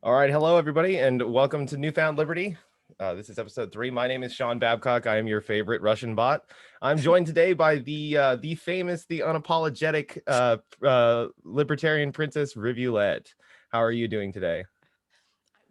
All right, hello everybody, and welcome to Newfound Liberty. This is episode 3. My name is Sean Babcock. I am your favorite Russian bot. I'm joined today by the famous, the unapologetic Libertarian princess Rivulet. How are you doing today?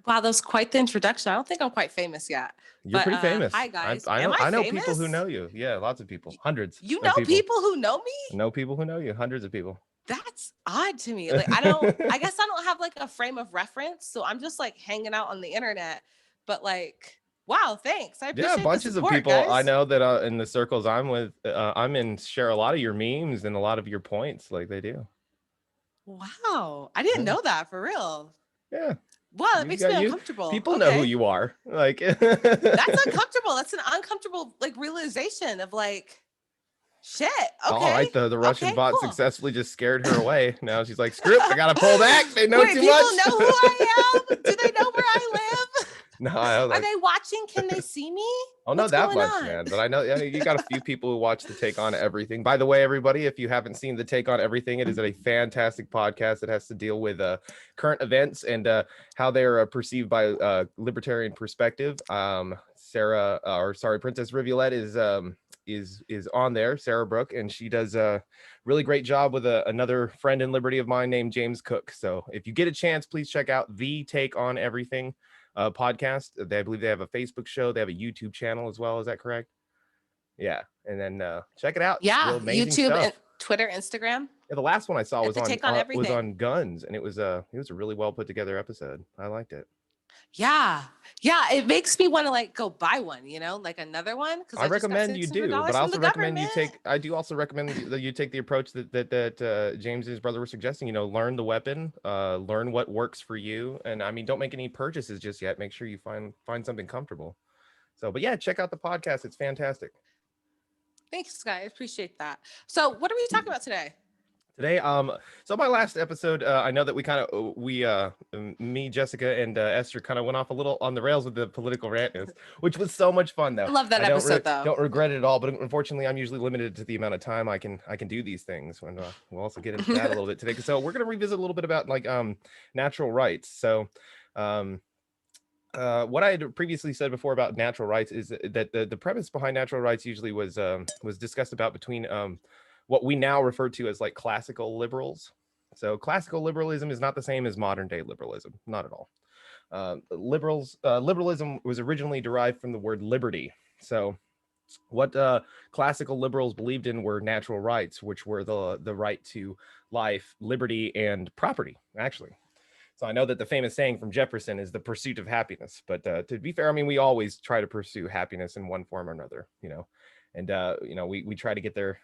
Wow, that was quite the introduction. I don't think I'm quite famous yet. You're But pretty famous. hi guys. I Am know I people who famous? know you. Yeah, lots of people, hundreds You of know people. people who know I me? know people who know you, hundreds of people. That's odd to me. I guess I don't have like a frame of reference, so I'm just like hanging out on the internet. But like, wow, thanks. I Yeah, appreciate the bunches of support, people I guys. know that in the circles I'm with, I'm in, share a lot of your memes and a lot of your points, like they do. Wow. I didn't Yeah. know that for real. Yeah. Wow, that You makes got me you. uncomfortable. People know who Okay. you are. Like That's uncomfortable. That's an uncomfortable like realization of like shit. all Okay. right, the Russian Okay, bot cool. successfully just scared her away. Now she's like, screw it, I gotta pull back. They know Wait, too people much. know who I am? Do they know where I live? No, I was Are like, they watching? Can they see me? oh, not What's that going much, on? man. But I know you got a few people who watch the Take on Everything. By the way, everybody, if you haven't seen the Take on Everything, it is a fantastic podcast that has to deal with current events and how they are perceived by libertarian perspective. Princess Rivulet is on there, Sarabrook, and she does a really great job with another friend in Liberty of mine named James Cook. So if you get a chance, please check out the Take on Everything podcast. I believe they have a Facebook show. They have a YouTube channel as well. Is that correct? Yeah. And then check it out. It's real Yeah, amazing YouTube and stuff. Twitter, Instagram. Yeah, the last one I saw At the Take on was Everything. on guns, and it was a really well put together episode. I liked it. Yeah. Yeah. It makes me want to like go buy one, like another one. Cause I I just got recommend you do, but $600 I from the also recommend you government. take. I do also recommend that you take the approach that James and his brother were suggesting. Learn the weapon, learn what works for you, and I mean, don't make any purchases just yet. Make sure you find something comfortable. So, but yeah, check out the podcast. It's fantastic. Thanks, guys. I appreciate that. So what are we talking about today? Today, so my last episode, I know that me, Jessica, and Esther kind of went off a little on the rails with the political rantness, which was so much fun, though. I love that I episode though. don't regret it at all, but unfortunately, I'm usually limited to the amount of time I can do these things. And we'll also get into that a little bit today. So we're gonna revisit a little bit about like natural rights. So, what I had previously said before about natural rights is that the premise behind natural rights usually was discussed about between what we now refer to as like classical liberals. So classical liberalism is not the same as modern day liberalism, not at all. Liberalism was originally derived from the word liberty. So what classical liberals believed in were natural rights, which were the right to life, liberty, and property, actually. So I know that the famous saying from Jefferson is the pursuit of happiness. But to be fair, I mean, we always try to pursue happiness in one form or another, and we try to get there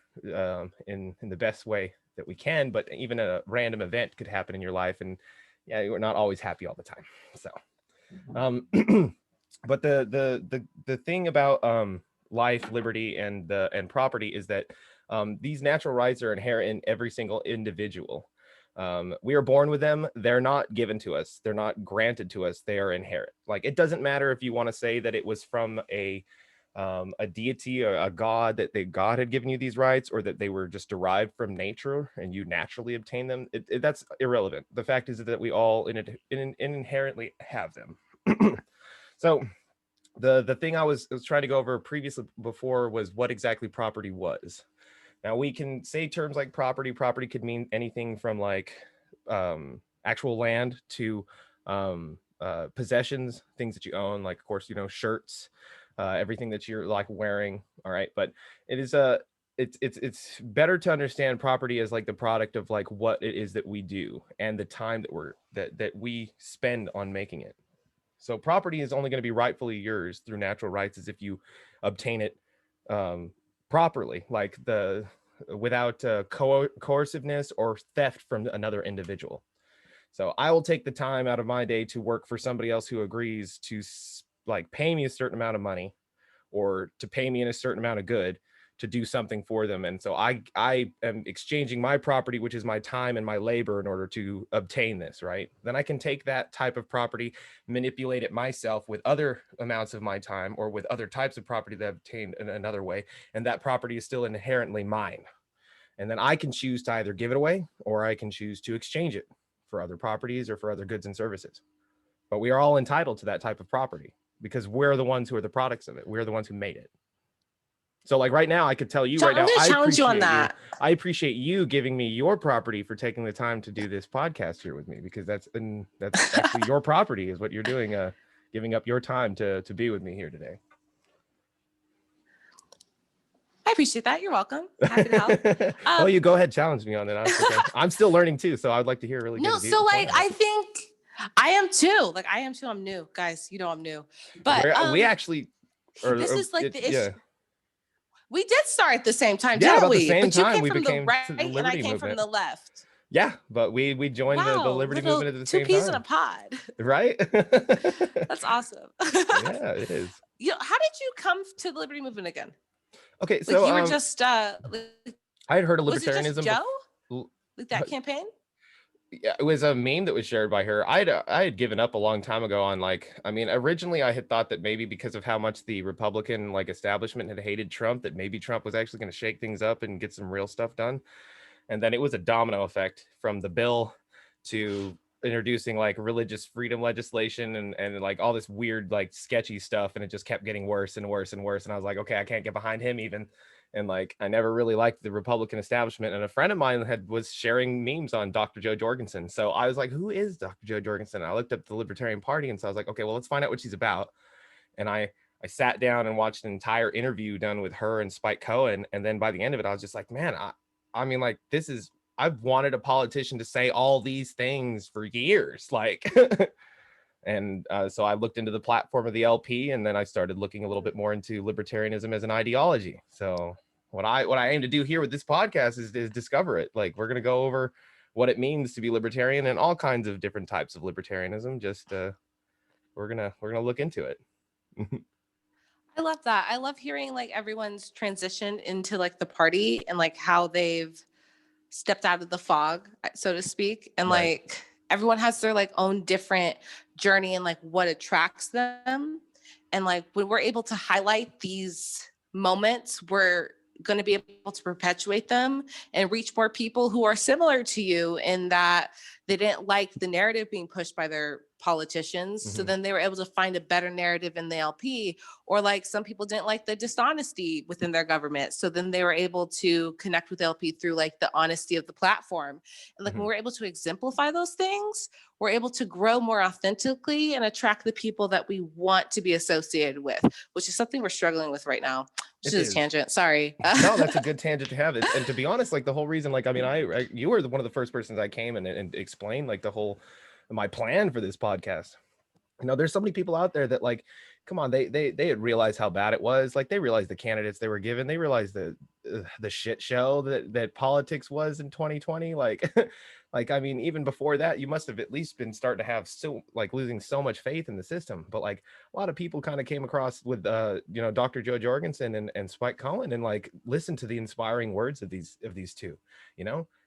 in the best way that we can. But even a random event could happen in your life, and yeah, we're not always happy all the time. So, but the thing about life, liberty, and property is that these natural rights are inherent in every single individual. We are born with them. They're not given to us. They're not granted to us. They are inherent. Like, it doesn't matter if you want to say that it was from a deity or a god, that God had given you these rights, or that they were just derived from nature and you naturally obtain them. That's irrelevant. The fact is that we all inherently have them. So the thing I was trying to go over previously before was what exactly property was. Now, we can say terms like property. Property could mean anything from like actual land to possessions, things that you own, like, of course, shirts, everything that you're like wearing. All right. But it is it's better to understand property as like the product of like what it is that we do and the time that we spend on making it. So property is only going to be rightfully yours through natural rights as if you obtain it properly, like without coerciveness or theft from another individual. So I will take the time out of my day to work for somebody else who agrees to like pay me a certain amount of money or to pay me in a certain amount of good to do something for them. And so I am exchanging my property, which is my time and my labor, in order to obtain this, right? Then I can take that type of property, manipulate it myself with other amounts of my time or with other types of property that I've obtained in another way. And that property is still inherently mine. And then I can choose to either give it away or I can choose to exchange it for other properties or for other goods and services. but we are all entitled to that type of property because we're the ones who are the products of it. We're the ones who made it. So like right now, I could tell you So right I'm now, going to challenge you on that. I appreciate you giving me your property for taking the time to do this podcast here with me, because that's actually your property is what you're doing, giving up your time to be with me here today. I appreciate that. You're welcome. Happy to help. Well, you go ahead, challenge me on it. Okay. I'm still learning too, so I'd like to hear really good. No, so like I think I am too. Like I am too. I'm new, guys. You know I'm new, but we actually. This is like the issue. Yeah. We did start at the same time, yeah, didn't about we? the same but you time came we from became the right, the and Liberty I came movement. from the left. Yeah, but we joined the Liberty movement at the same time. 2 peas in a pod. Right? That's awesome. Yeah, it is. How did you come to the Liberty movement again? Okay, so like you were just I had heard of libertarianism. Was it just Joe? Like that campaign? Yeah, it was a meme that was shared by her. I had given up a long time ago on originally I had thought that maybe because of how much the Republican establishment had hated Trump, that maybe Trump was actually going to shake things up and get some real stuff done. And then it was a domino effect from the bill to introducing religious freedom legislation and all this weird sketchy stuff, and it just kept getting worse and worse and worse. And I was like, okay, I can't get behind him even. And I never really liked the Republican establishment. And a friend of mine was sharing memes on Dr. Joe Jorgensen. So I was like, who is Dr. Joe Jorgensen? And I looked up the Libertarian Party, and so I was like, okay, well, let's find out what she's about. And I sat down and watched an entire interview done with her and Spike Cohen. And then by the end of it, I was just like, man, I've wanted a politician to say all these things for years. And so I looked into the platform of the LP, and then I started looking a little bit more into libertarianism as an ideology. So what I aim to do here with this podcast is discover it. We're going to go over what it means to be libertarian and all kinds of different types of libertarianism. Just we're gonna look into it. I love that. I love hearing everyone's transition into the party and how they've stepped out of the fog, so to speak, and Right. Everyone has their own different journey and what attracts them. And when we're able to highlight these moments, we're going to be able to perpetuate them and reach more people who are similar to you in that they didn't like the narrative being pushed by their politicians. Mm-hmm. So then they were able to find a better narrative in the LP, or some people didn't like the dishonesty within their government. So then they were able to connect with LP through the honesty of the platform. And Mm-hmm. when we're able to exemplify those things, we're able to grow more authentically and attract the people that we want to be associated with, which is something we're struggling with right now. Which is a tangent. Sorry. No, that's a good tangent to have. And to be honest, the whole reason, you were one of the first persons I came and explained my plan for this podcast. There's so many people out there that come on, they had realized how bad it was. They realized the candidates they were given. They realized the shit show that politics was in 2020. Even before that, you must have at least been starting to have losing so much faith in the system. But a lot of people kind of came across with Dr. Joe Jorgensen and Spike Cohen and listened to the inspiring words of these two,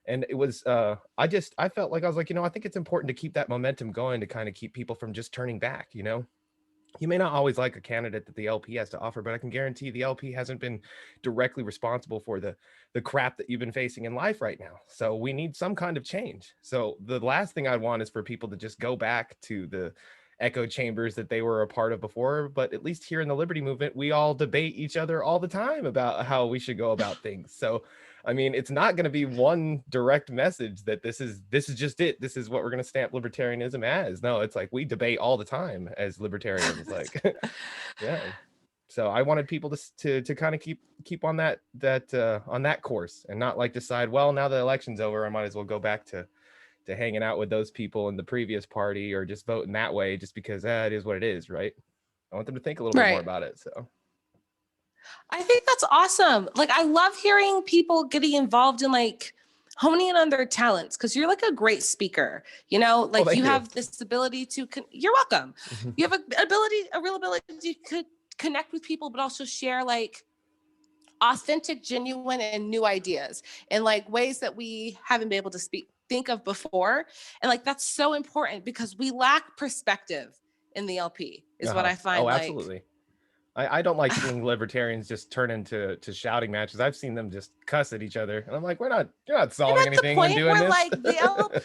And it was I felt I was I think it's important to keep that momentum going, to kind of keep people from just turning back. You may not always like a candidate that the LP has to offer, but I can guarantee the LP hasn't been directly responsible for the crap that you've been facing in life right now. So we need some kind of change. So the last thing I want is for people to just go back to the echo chambers that they were a part of before. But at least here in the Liberty movement, we all debate each other all the time about how we should go about things. So it's not going to be one direct message that this is just it. This is what we're going to stamp libertarianism as. No, it's we debate all the time as libertarians. Yeah. So I wanted people to kind of keep on that course, and not decide, well, now the election's over, I might as well go back to hanging out with those people in the previous party, or just voting that way just because it is what it is, right? I want them to think a little bit more about it. So I think that's awesome. I love hearing people getting involved in honing in on their talents, because you're a great speaker. You have this ability to. You're welcome. Mm-hmm. You have a real ability to connect with people, but also share authentic, genuine, and new ideas in ways that we haven't been able to think of before. And that's so important, because we lack perspective in the LP is what I find. Oh, absolutely. I don't like seeing libertarians just turn into shouting matches. I've seen them just cuss at each other, and I'm like, you're not solving anything when doing this.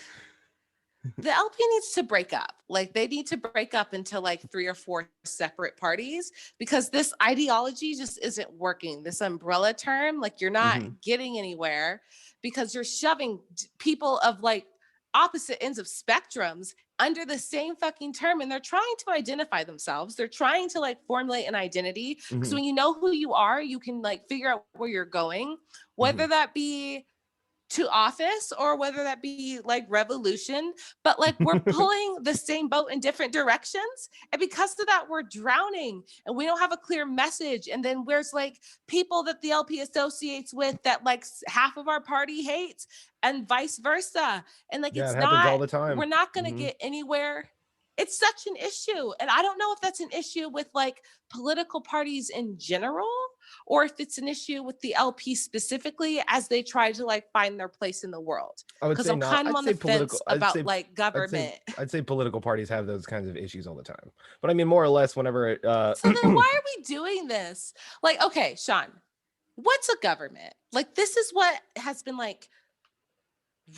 The LP needs to break up. Like they need to break up into like 3 or 4 separate parties, because this ideology just isn't working. This umbrella term, like you're not getting anywhere, because you're shoving people of like opposite ends of spectrums under the same fucking term, and they're trying to identify themselves. They're trying to like formulate an identity, because when you know who you are, you can like figure out where you're going, whether that be to office or whether that be like revolution. But like we're pulling the same boat in different directions, and because of that we're drowning and we don't have a clear message. And then there's like people that the LP associates with that like half of our party hates, and vice versa. And like Yeah, it's it happens all not, the time. we're not going to get anywhere. It's such an issue, and I don't know if that's an issue with like political parties in general, or if it's an issue with the LP specifically as they try to like find their place in the world. I would Because say I'm not. kind of I'd on say the fence political. about like government. I'd say political parties have those kinds of issues all the time. But I mean, more or less, whenever it. So then why are we doing this? Like, okay, Sean, what's a government? Like, this is what has been like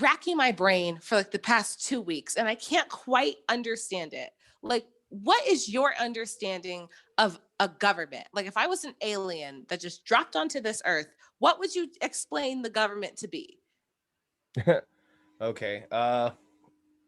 racking my brain for like the past 2 weeks, and I can't quite understand it. Like, what is your understanding of a government? Like, if I was an alien that just dropped onto this earth, what would you explain the government to be? Okay.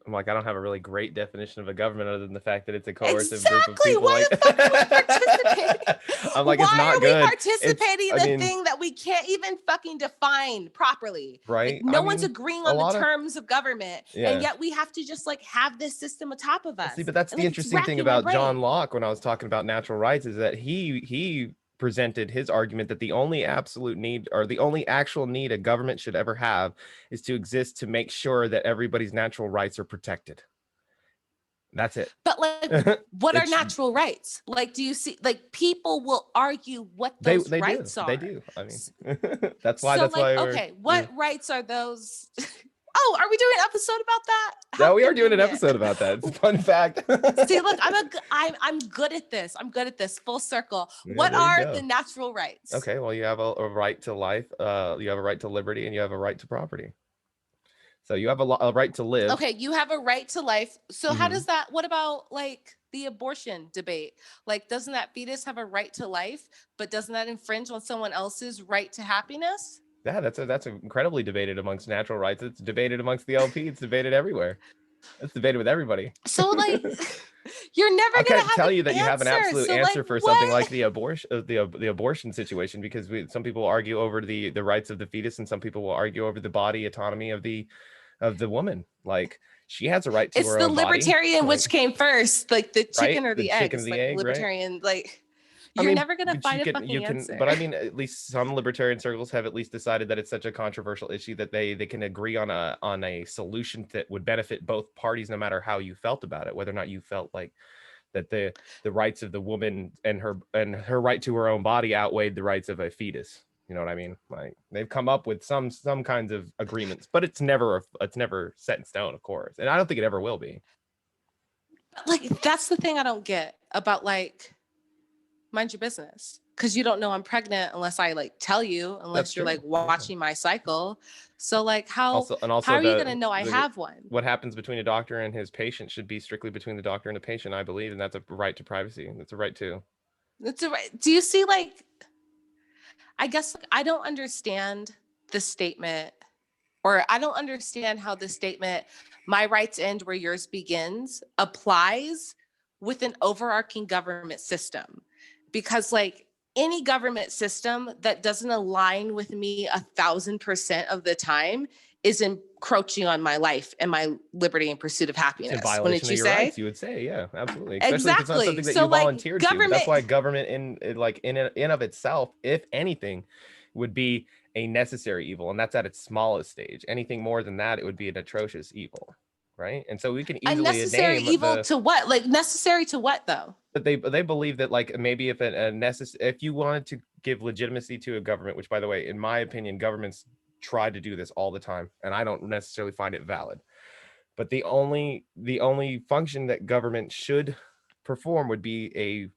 I'm like, I don't have a really great definition of a government other than the fact that it's a coercive group of people. Why like, the fuck are we participating? I'm like, it's not good. Why are we participating in a thing that we can't even fucking define properly? Right? Like, no one's agreeing on the terms of government, Yeah. and yet we have to just like have this system atop of us. See, but that's and, the like, interesting thing about John Locke when I was talking about natural rights, is that he presented his argument that the only absolute need, or the only actual need a government should ever have, is to exist to make sure that everybody's natural rights are protected. That's it. But like, what are natural rights? Like, do you see, like, people will argue what those rights are. They do. I mean, that's why. Okay, what rights are those? Oh, are we doing an episode about that? No, we are doing an episode about that. It's a fun fact. See, look, I'm good at this. I'm good at this. Full circle. Yeah, what are the natural rights? Okay, well, you have a right to life. You have a right to liberty, and you have a right to property. So you have a right to live. Okay, you have a right to life. So how does that? What about like the abortion debate? Like, doesn't that fetus have a right to life, but doesn't that infringe on someone else's right to happiness? Yeah, that's incredibly debated amongst natural rights. It's debated amongst the LP. It's debated everywhere. It's debated with everybody. So like, you're never going to tell you that you have an absolute answer for something like the abortion situation, because some people will argue over the rights of the fetus, and some people will argue over the body autonomy of the woman. Like, she has a right to her own body. It's the libertarian, which came first, like the chicken or the egg. Chicken or the egg, libertarian, like. You're never going to find a fucking answer. But I mean, at least some libertarian circles have at least decided that it's such a controversial issue that they can agree on a solution that would benefit both parties, no matter how you felt about it, whether or not you felt like that the rights of the woman and her right to her own body outweighed the rights of a fetus. You know what I mean? Like, they've come up with some kinds of agreements, but it's never set in stone, of course, and I don't think it ever will be. Like, that's the thing I don't get about, like, mind your business, because you don't know I'm pregnant unless I like tell you, unless you're like watching my cycle. So like, how are you going to know I have one? What happens between a doctor and his patient should be strictly between the doctor and the patient, I believe, and that's a right to privacy. That's a right too. That's a right. Do you see, like, I guess like, I don't understand the statement, or I don't understand how the statement, my rights end where yours begins, applies with an overarching government system. Because like, any government system that doesn't align with me 1,000% of the time is encroaching on my life and my liberty and pursuit of happiness. It's a violation of your rights, you would say. Yeah, absolutely. Especially exactly. if it's not something that you volunteered to. That's why government in of itself, if anything, would be a necessary evil, and that's at its smallest stage. Anything more than that, it would be an atrocious evil. Right. And so we can easily necessary evil to what? Like, necessary to what though? But they believe that, like, maybe if you wanted to give legitimacy to a government, which, by the way, in my opinion, governments try to do this all the time, and I don't necessarily find it valid. But the only function that government should perform would be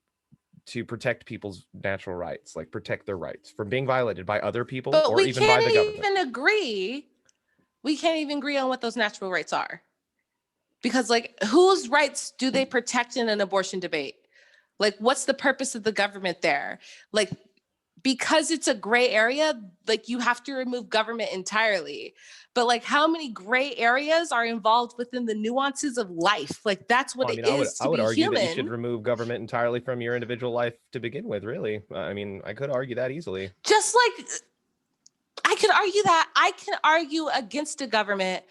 to protect people's natural rights, like protect their rights from being violated by other people, or even by the government. We can't even agree on what those natural rights are. Because like, whose rights do they protect in an abortion debate? Like, what's the purpose of the government there? Like, because it's a gray area, like you have to remove government entirely. But like, how many gray areas are involved within the nuances of life? Like, that's what Well, I it mean, is I to would be argue that you should human. remove government entirely from your individual life to begin with, really. I mean, I could argue that easily. Just like I could argue that. I can argue against a government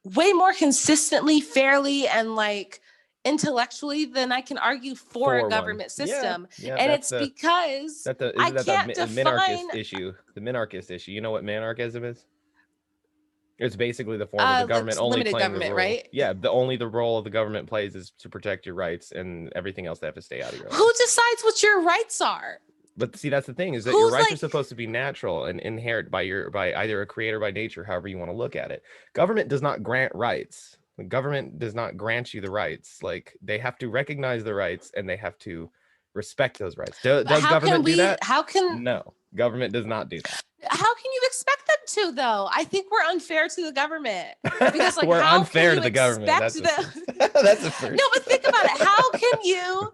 way more consistently, fairly, and like intellectually than I can argue for a For one. government Yeah, system. yeah, And that's it's the because I isn't that the can't define minarchist issue? The minarchist issue. You know what minarchism is? It's basically the form of the like government only limited playing the government, role. right? Yeah, the role of the government plays is to protect your rights, and everything else they have to stay out of your life. Who decides what your rights are? But see, that's the thing, is that Who's your rights are like, supposed to be natural and inherent by either a creator by nature, however you want to look at it. Government does not grant rights. The government does not grant you the rights. Like, they have to recognize the rights and they have to respect those rights. Does government do that? No, government does not do that. How can you expect them to, though? I think we're unfair to the government because, like, we're how unfair can to the you government. expect That's them? that's the first. No, but think about it. How can you?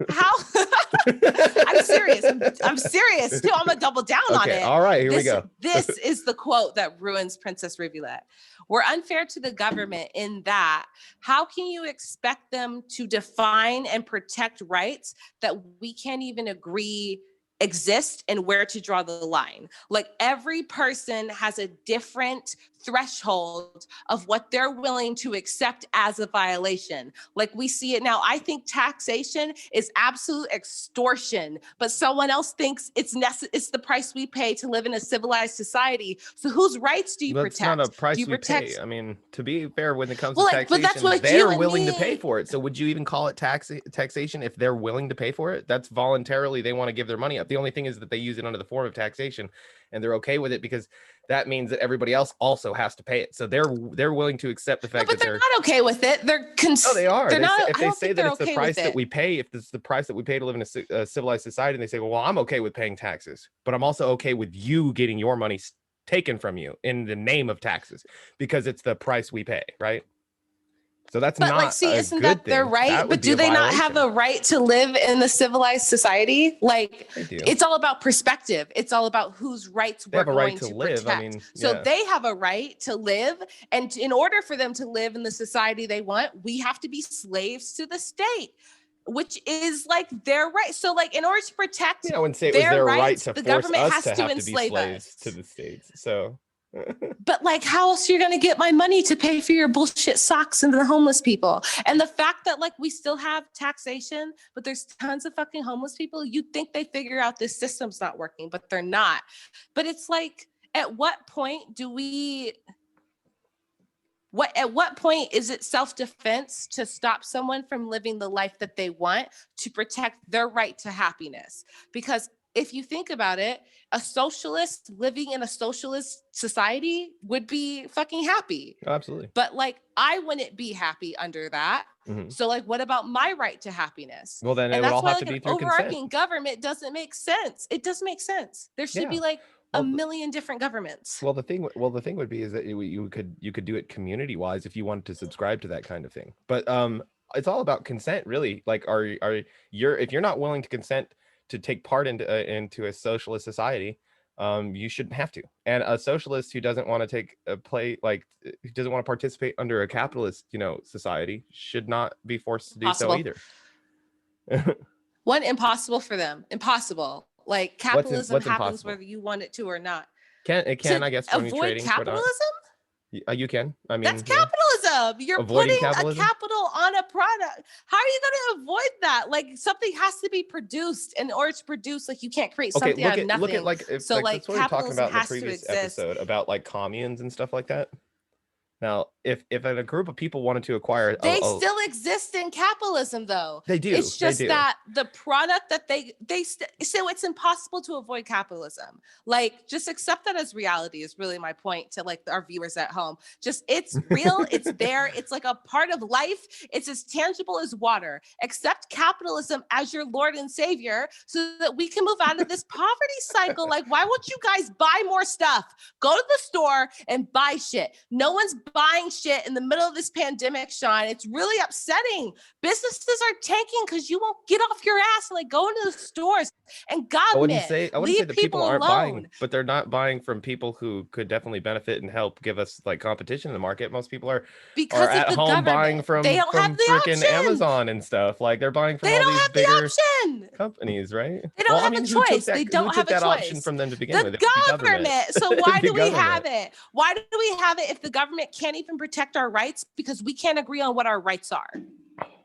I'm serious. I'm serious too. I'm gonna double down on Okay, it. all right, here we go. This is the quote that ruins Princess Rivulet. We're unfair to the government in that how can you expect them to define and protect rights that we can't even agree exist and where to draw the line? Like, every person has a different threshold of what they're willing to accept as a violation. Like, we see it now. I think taxation is absolute extortion, but someone else thinks it's the price we pay to live in a civilized society. So whose rights do you protect? That's not a price do you we protect? pay. I mean, to be fair, when it comes Well, to like, but taxation, that's what they're you willing and to pay me. for it. So would you even call it taxation if they're willing to pay for it? That's voluntarily, they want to give their money up. The only thing is that they use it under the form of taxation, and they're okay with it because that means that everybody else also has to pay it. So they're willing to accept the fact No, but that they're not okay with it. Oh, they are. They're They not. say, if I they don't say think that they're it's the okay price with that it. we pay, if this is the price that we pay to live in a civilized society, and they say, well, I'm okay with paying taxes, but I'm also okay with you getting your money taken from you in the name of taxes because it's the price we pay, right? So that's But not like, see, a isn't good that their thing. right? That would But be do a they not have violation. a right to live in the civilized society? Like, They do. it's all about perspective. It's all about whose rights They we're have a right going to to live. protect. I mean, So yeah. they have a right to live. And in order for them to live in the society they want, we have to be slaves to the state, which is like their right. So like, in order to protect I wouldn't say it was their right rights, to the force government us has to to have to be enslave slaves us. to the states. So But like, how else are you going to get my money to pay for your bullshit socks and the homeless people? And the fact that like we still have taxation, but there's tons of fucking homeless people, you'd think they figure out this system's not working, but they're not. But it's like, at what point at what point is it self-defense to stop someone from living the life that they want to protect their right to happiness? Because if you think about it, a socialist living in a socialist society would be fucking happy. absolutely. But like, I wouldn't be happy under that. Mm-hmm. So like, what about my right to happiness? Well, then it And would that's all why have like to be an through overarching consent. government doesn't make sense. It doesn't make sense. There should be like a million different governments. Well, the thing would be is that you could do it community wise if you wanted to subscribe to that kind of thing. But it's all about consent, really. Like, if you're not willing to consent to take part into a socialist society, you shouldn't have to. And a socialist who doesn't want to who doesn't want to participate under a capitalist, society should not be forced to do so either. One, impossible for them. Impossible. Like, capitalism what's happens impossible? whether you want it to or not. I guess, when you're avoid trading, capitalism. You can. I mean, that's capitalism. You're avoiding putting capitalism? a capital on a product. How are you going to avoid that? Like, something has to be produced. In order to produce, like, you can't create something out of nothing. Look at like, so like, that's what we were talking about in the previous episode about like communes and stuff like that. Now, if a group of people wanted to acquire, they still exist in capitalism, though. They do. It's just that the product that so it's impossible to avoid capitalism. Like, just accept that as reality is really my point to like our viewers at home. Just, it's real. It's there. It's like a part of life. It's as tangible as water. Accept capitalism as your Lord and Savior so that we can move out of this poverty cycle. Like, why won't you guys buy more stuff? Go to the store and buy shit. No one's buying shit in the middle of this pandemic, Sean. It's really upsetting. Businesses are tanking because you won't get off your ass and like go into the stores. And government, I wouldn't say that people aren't buying, alone. but they're not buying from people who could definitely benefit and help give us like competition in the market. Most people are at home buying from they don't have the freaking option. Amazon and stuff. Like they're buying from they all don't these have bigger the option. companies, right? They don't have a choice. They don't have a choice. Option from them to begin with? The government. So why do we have it? Why do we have it if the government can't even protect our rights because we can't agree on what our rights are?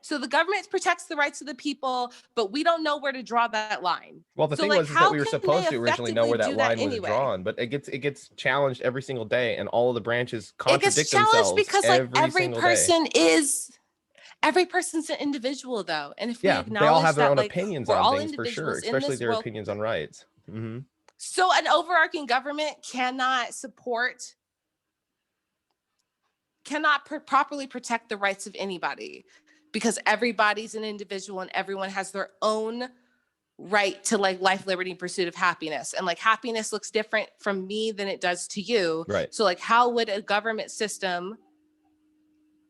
So the government protects the rights of the people, but we don't know where to draw that line. Well, the thing was that we were supposed to originally know where that line was drawn, but it gets challenged every single day, and all of the branches contradict themselves. It gets challenged because like every person's an individual, though, and if we acknowledge they all have their that, own like, opinions we're on all things for sure, especially their opinions on rights. Mm-hmm. So an overarching government cannot properly protect the rights of anybody because everybody's an individual and everyone has their own right to like life, liberty, and pursuit of happiness. And like happiness looks different from me than it does to you. Right. So like how would a government system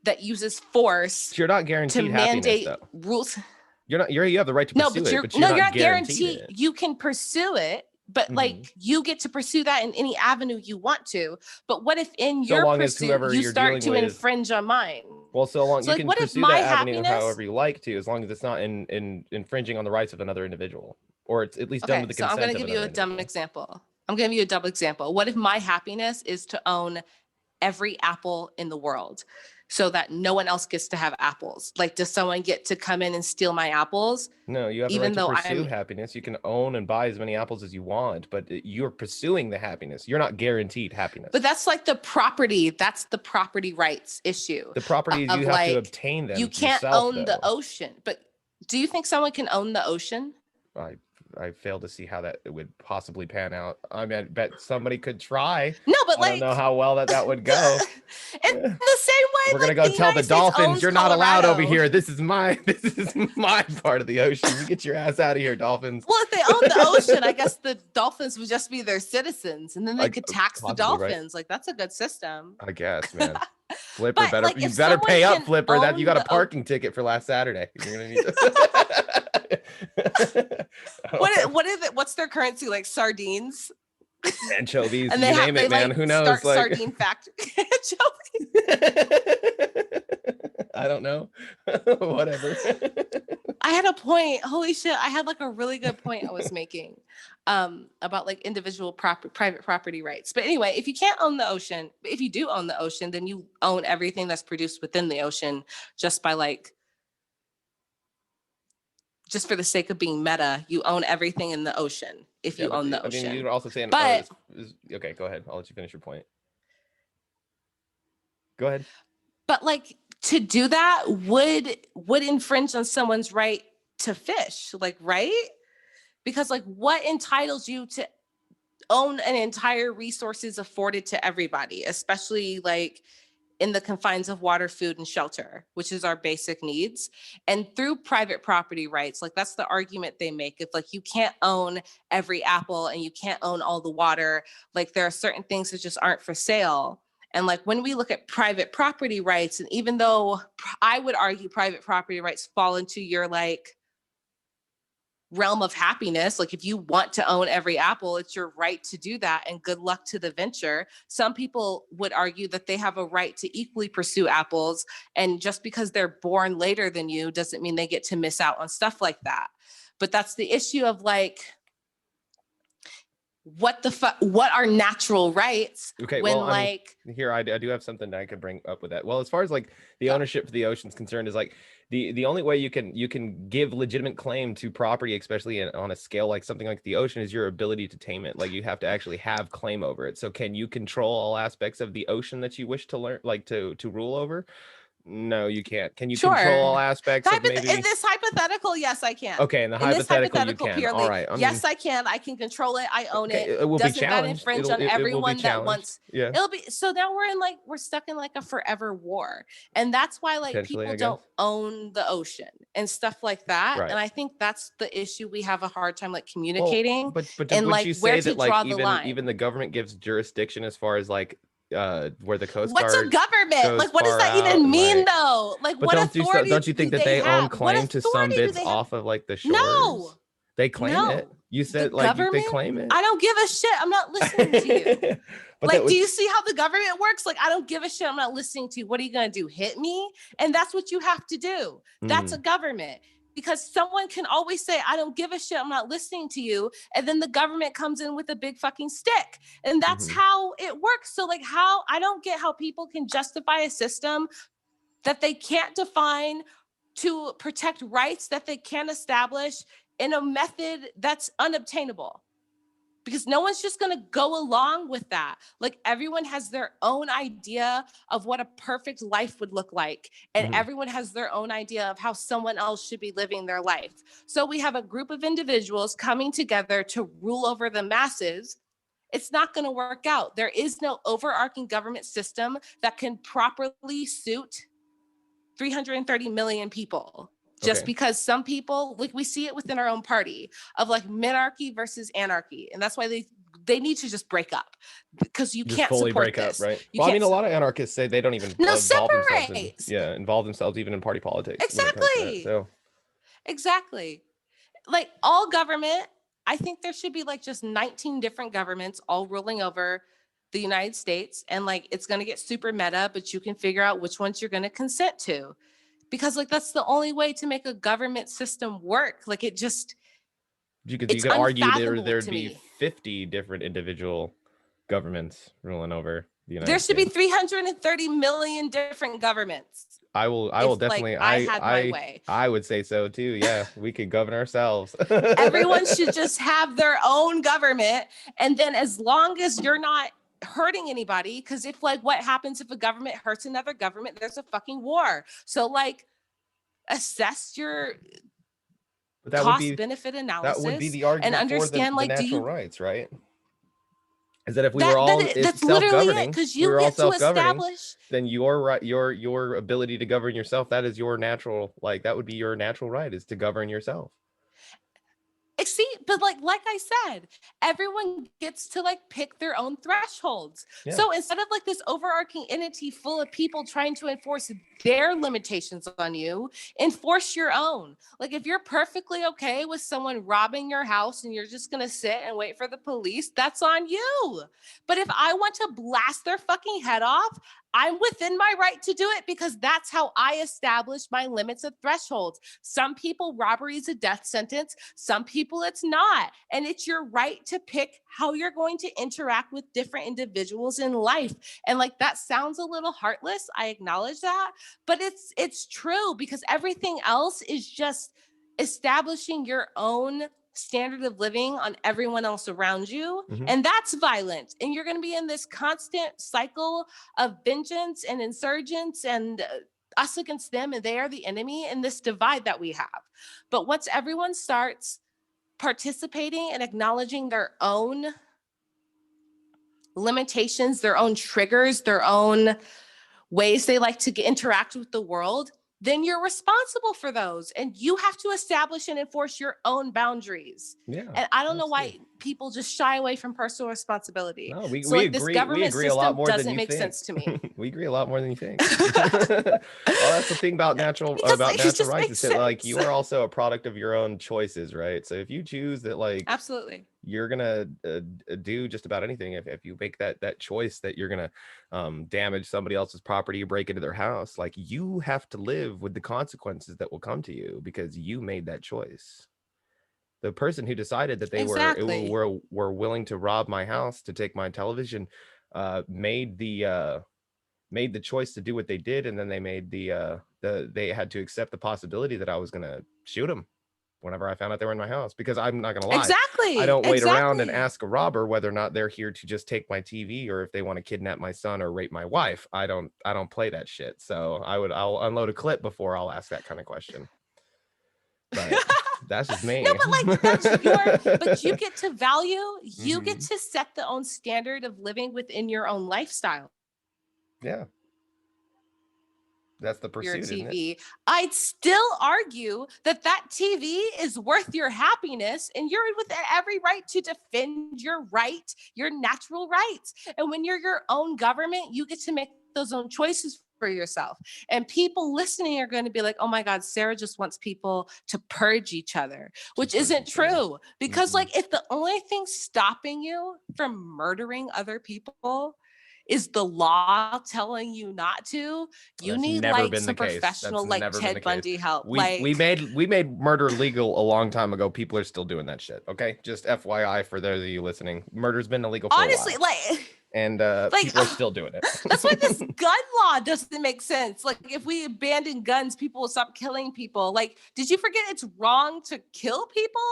that uses force you're not guaranteed to mandate rules? You have the right to pursue it, but you're not guaranteed. You can pursue it, but like you get to pursue that in any avenue you want to. But what if in your pursuit you start to infringe on mine? Well, so long you can pursue that avenue however you like to, as long as it's not in infringing on the rights of another individual, or it's at least done with the consent. So I'm going to give you a dumb example. What if my happiness is to own every apple in the world, so that no one else gets to have apples? Like, does someone get to come in and steal my apples? No, you have the right to pursue happiness. You can own and buy as many apples as you want, but you're pursuing the happiness. You're not guaranteed happiness. But that's like the property. That's the property rights issue. The property you have to obtain them. You can't own the ocean. But do you think someone can own the ocean? I fail to see how that would possibly pan out. I mean, I bet somebody could try. No, but I don't know how well that would go. In the same way, we're gonna go tell the dolphins you're not allowed over here. This is my part of the ocean. You get your ass out of here, dolphins. Well, if they own the ocean, I guess the dolphins would just be their citizens, and then they could tax the dolphins. Right? Like that's a good system. I guess, man. Flipper you better pay up, Flipper. That you got a parking ticket for last Saturday. You're gonna need to. What's their currency? Like sardines, anchovies, and you name it, man. Who knows? Like sardine factory. I don't know. Whatever. I had a point. Holy shit! I had like a really good point I was making about like individual private property rights. But anyway, if you can't own the ocean, if you do own the ocean, then you own everything that's produced within the ocean just by like. Just for the sake of being meta, you own everything in the ocean if you own the ocean. I mean, you're also saying, okay, go ahead. I'll let you finish your point. Go ahead. But like to do that would infringe on someone's right to fish, like, right? Because like what entitles you to own an entire resources afforded to everybody, especially like in the confines of water, food, and shelter, which is our basic needs. And through private property rights, like that's the argument they make. If like you can't own every apple and you can't own all the water, like there are certain things that just aren't for sale. And like when we look at private property rights, and even though I would argue private property rights fall into your like realm of happiness, like if you want to own every apple, it's your right to do that, and good luck to the venture. Some people would argue that they have a right to equally pursue apples, and just because they're born later than you doesn't mean they get to miss out on stuff like that. But that's the issue of like what are natural rights? Okay, when well, here I do have something that I could bring up with that. Well, as far as like the ownership for the ocean is concerned, is like the only way you can give legitimate claim to property, especially on a scale like something like the ocean, is your ability to tame it. Like you have to actually have claim over it. So can you control all aspects of the ocean that you wish to learn, like to rule over? No, you can't. Can you control all aspects of maybe... In this hypothetical, yes, I can. Okay, in the hypothetical you can. Purely, all right. Yes, I can. I can control it. I own it. It will Doesn't be challenged. That infringe on everyone that wants... Yeah. It'll be... So now we're stuck in like a forever war. And that's why like people don't own the ocean and stuff like that. Right. And I think that's the issue we have a hard time like communicating. Well, but and like you say that like even the government gives jurisdiction as far as like where the Coast What's Guard a government? goes Like, what does far that out even and mean, like, though? Like, but what authority don't you do think that they they own have? What claim to some authority do bits they have? off of like the No, shores? They claim it. no. You The said like they government? claim it. I don't give a shit. I'm not listening to you. But that Like, would do you see how the government works? Like, I don't give a shit. I'm not listening to you. What are you going to do? Hit me? And that's what you have to do. That's a government. Because someone can always say, I don't give a shit. I'm not listening to you. And then the government comes in with a big fucking stick. And that's how it works. So, like, I don't get how people can justify a system that they can't define to protect rights that they can't establish in a method that's unobtainable. Because no one's just going to go along with that. Like, everyone has their own idea of what a perfect life would look like. And everyone has their own idea of how someone else should be living their life. So we have a group of individuals coming together to rule over the masses. It's not going to work out. There is no overarching government system that can properly suit 330 million people. Just because some people, like, we see it within our own party of like minarchy versus anarchy. And that's why they need to just break up, because you just can't fully support break this. up, right? You Well, I can't. mean, a lot of anarchists say they don't even No, involve themselves in, separate. involve themselves even in party politics when it comes to that. Exactly. So Exactly. Like, all government, I think there should be like just 19 different governments all ruling over the United States. And like, it's going to get super meta, but you can figure out which ones you're going to consent to. Because like, that's the only way to make a government system work. Like, you could it's argue unfathomable there'd to be me. 50 different individual governments ruling over the United There should be States. 330 million different governments. I will definitely. Like, I had my way. I would say so too. Yeah, we could govern ourselves. Everyone should just have their own government, and then as long as you're not hurting anybody, because if like, what happens if a government hurts another government? There's a fucking war. So like, assess your But that cost benefit analysis would be the and argument for understand, the like, do natural you rights, right? Is that if we were all that's literally it, self-governing, because we you were all get to self-governing, establish. then your right, your ability to govern yourself, that is your natural, like that would be your natural right, is to govern yourself. See, but like I said, everyone gets to like pick their own thresholds. Yeah. So instead of like this overarching entity full of people trying to enforce their limitations on you, enforce your own. Like, if you're perfectly okay with someone robbing your house and you're just going to sit and wait for the police, that's on you. But if I want to blast their fucking head off, I'm within my right to do it, because that's how I establish my limits and thresholds. Some people, robbery is a death sentence. Some people, it's not. And it's your right to pick how you're going to interact with different individuals in life. And like, that sounds a little heartless. I acknowledge that, but it's true, because everything else is just establishing your own standard of living on everyone else around you. And that's violent. And you're going to be in this constant cycle of vengeance and insurgents and us against them, and they are the enemy, in this divide that we have. But once everyone starts participating and acknowledging their own limitations, their own triggers, their own ways they like to interact with the world, then you're responsible for those, and you have to establish and enforce your own boundaries. Yeah. And I don't know why people just shy away from personal responsibility. No, we like, agree. This government We agree a lot system more than doesn't you make think. sense to me. We agree a lot more than you think. Well, that's the thing about natural rights, is that like, you are also a product of your own choices, right? So if you choose that, like, Absolutely, you're gonna do just about anything, if you make that choice that you're gonna damage somebody else's property or break into their house, like, you have to live with the consequences that will come to you, because you made that choice. The person who decided that they were willing to rob my house to take my television made the choice to do what they did, and then they made they had to accept the possibility that I was gonna shoot them whenever I found out they were in my house, because I'm not gonna lie. Exactly. I don't wait around and ask a robber whether or not they're here to just take my TV, or if they want to kidnap my son or rape my wife. I don't play that shit. So I'll unload a clip before I'll ask that kind of question. But that's just me. No, but like, but you get to value, you get to set the own standard of living within your own lifestyle. Yeah. That's the your pursuit, isn't it? TV, I'd still argue that that TV is worth your happiness, and you're with every right to defend your right, your natural rights. And when you're your own government, you get to make those own choices for yourself. And people listening are going to be like, oh my God, Sarah just wants people to purge each other, which isn't true. Because, like, if the only thing stopping you from murdering other people is the law telling you not to, you That's need never like been some the case. professional, That's like never been the Ted case. Bundy help. We made murder legal a long time ago. People are still doing that shit. Okay, just FYI for those of you listening, murder's been illegal for honestly, a while, and people are still doing it. That's why this gun law doesn't make sense. Like, if we abandon guns, people will stop killing people. Like, did you forget it's wrong to kill people?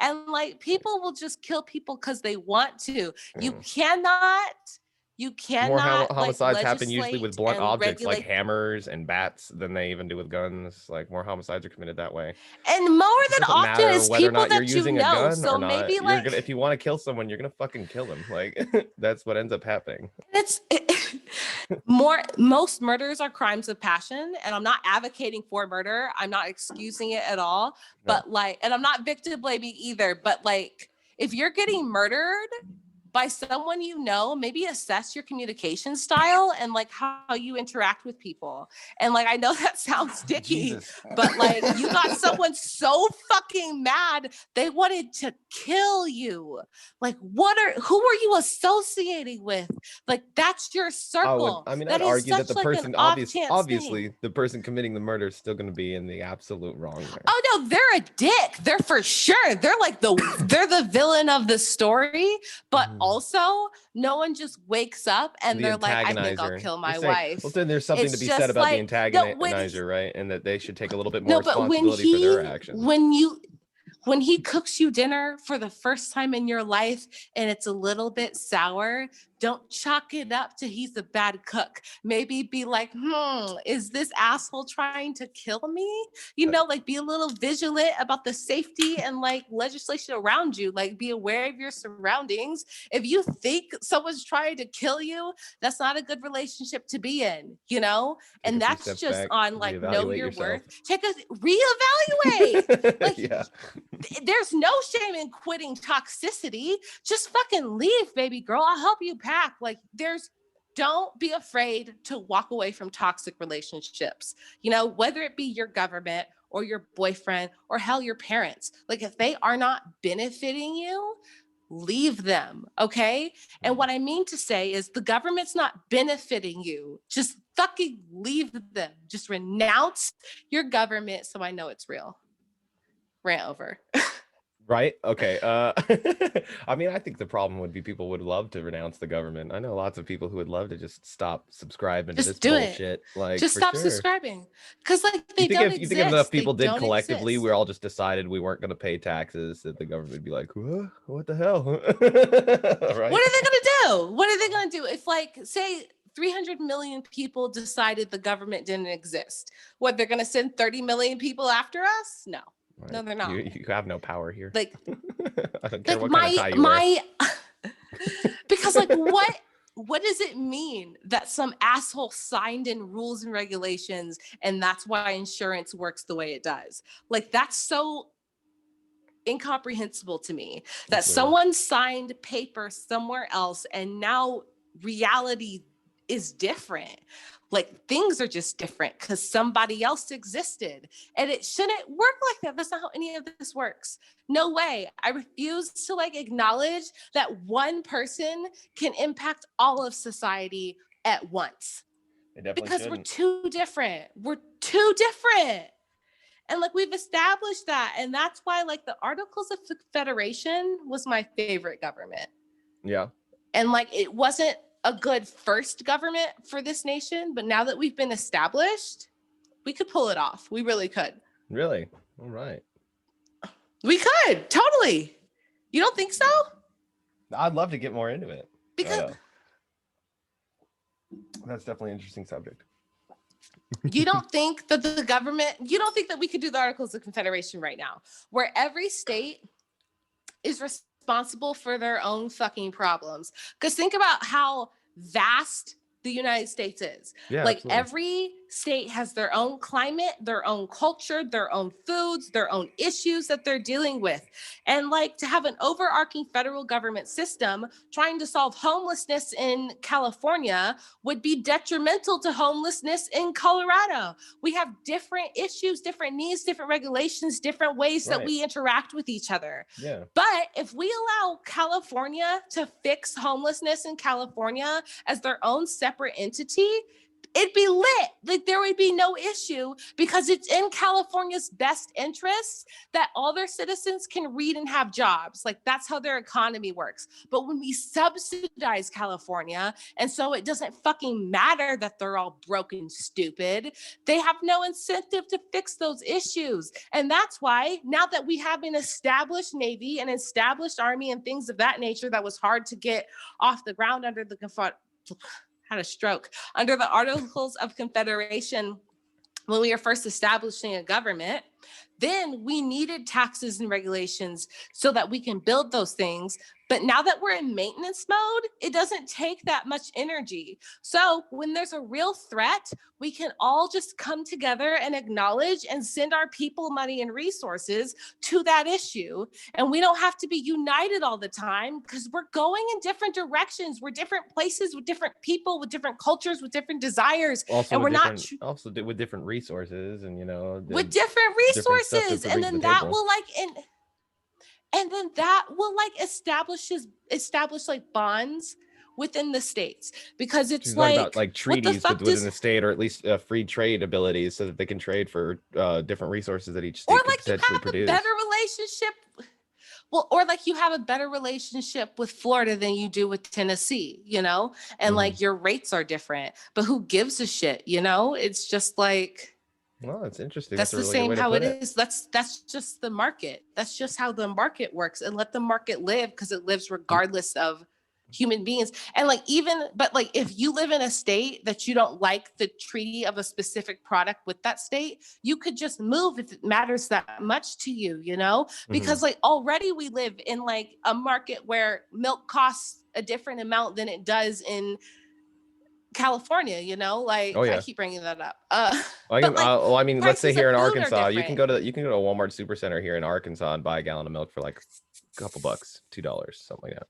And like, people will just kill people because they want to. You More cannot like homicides happen usually with legislate blunt and objects like regulate. hammers and bats than they even do with guns. Like, more homicides are committed that way. And more It than doesn't often matter is whether or people not you're that you using a know. gun So or not. maybe You're like, gonna, if you want to kill someone, you're gonna fucking kill them. Like, that's what ends up happening. Most murders are crimes of passion, and I'm not advocating for murder. I'm not excusing it at all. But like, and I'm not victim blaming either. But like, if you're getting murdered by someone you know, maybe assess your communication style and like how you interact with people. And like, I know that sounds sticky, but like, you got someone so fucking mad they wanted to kill you. Like, who are you associating with? Like, that's your circle. I mean, That I'd is argue that such the like person, an obviously obviously, the person committing the murder is still going to be in the absolute wrong there. Oh no, they're a dick. They're for sure. They're like they're the villain of the story. But also, no one just wakes up and they're like, I think I'll kill my wife. Well, then there's something It's to be just said about the like, antagonizer, right? And that they should take a little bit more no, but responsibility for their actions. when he cooks you dinner for the first time in your life and it's a little bit sour, don't chalk it up to he's a bad cook. Maybe be like, is this asshole trying to kill me? You know, like, be a little vigilant about the safety and like legislation around you. Like, be aware of your surroundings. If you think someone's trying to kill you, that's not a good relationship to be in, you know? And that's just on like, know your worth. Reevaluate. Like, yeah. There's no shame in quitting toxicity. Just fucking leave, baby girl. I'll help you pack. Like, don't be afraid to walk away from toxic relationships, you know, whether it be your government or your boyfriend or hell, your parents. Like, if they are not benefiting you, leave them. Okay. And what I mean to say is the government's not benefiting you. Just fucking leave them. Just renounce your government. So I know it's real. Rant over. Right. Okay. I mean, I think the problem would be people would love to renounce the government. I know lots of people who would love to just stop subscribing to this bullshit. Like, just stop subscribing. Because like, you think if enough people did collectively, we all just decided we weren't going to pay taxes, that the government would be like, what the hell? Right? What are they going to do? What are they going to do if, like, say 300 million people decided the government didn't exist? What, they're going to send 30 million people after us? No. Right. No, they're not. You have no power here. Like, I don't care what kind of tie you wear. Because like, what does it mean that some asshole signed in rules and regulations and that's why insurance works the way it does? Like, that's so incomprehensible to me that someone signed paper somewhere else and now reality is different. Like, things are just different because somebody else existed, and it shouldn't work like that. That's not how any of this works. No way. I refuse to like acknowledge that one person can impact all of society at once. Because we're too different. We're too different. And like, we've established that. And that's why like the Articles of Confederation was my favorite government. Yeah. And like, it wasn't a good first government for this nation, but now that we've been established, we could pull it off. We really could. Really? All right. We could, totally. You don't think so? I'd love to get more into it. Because that's definitely an interesting subject. You don't think that you don't think that we could do the Articles of Confederation right now, where every state is responsible for their own fucking problems? Because think about how vast the United States is. Yeah, like, absolutely. Every state has their own climate, their own culture, their own foods, their own issues that they're dealing with. And like to have an overarching federal government system trying to solve homelessness in California would be detrimental to homelessness in Colorado. We have different issues, different needs, different regulations, different ways that we interact with each other. Yeah. But if we allow California to fix homelessness in California as their own separate entity, it'd be lit. Like there would be no issue because it's in California's best interests that all their citizens can read and have jobs. Like that's how their economy works. But when we subsidize California, and so it doesn't fucking matter that they're all broken, stupid, they have no incentive to fix those issues. And that's why now that we have an established Navy, an established Army, and things of that nature that was hard to get off the ground under the had a stroke under the Articles of Confederation when we were first establishing a government, then we needed taxes and regulations so that we can build those things. But now that we're in maintenance mode, it doesn't take that much energy. So when there's a real threat, we can all just come together and acknowledge and send our people money and resources to that issue. And we don't have to be united all the time because we're going in different directions. We're different places with different people, with different cultures, with different desires. Also and we're not also with different resources and, you know, with different resources. And then that will establish like bonds within the states, because it's like treaties within the state, or at least free trade abilities so that they can trade for different resources that each state or could like you potentially have produce. a better relationship. Well, or like you have a better relationship with Florida than you do with Tennessee, you know, and like your rates are different, but who gives a shit, you know? It's just like, well, it's interesting. That's the same how it is. That's just the market. That's just how the market works, and let the market live because it lives regardless of human beings. And like but like if you live in a state that you don't like the treaty of a specific product with that state, you could just move if it matters that much to you, you know, because like already we live in like a market where milk costs a different amount than it does in California, you know, like I keep bringing that up. I mean, let's say here in Arkansas, you can go to a Walmart Supercenter here in Arkansas and buy a gallon of milk for like a couple bucks, $2, something like that.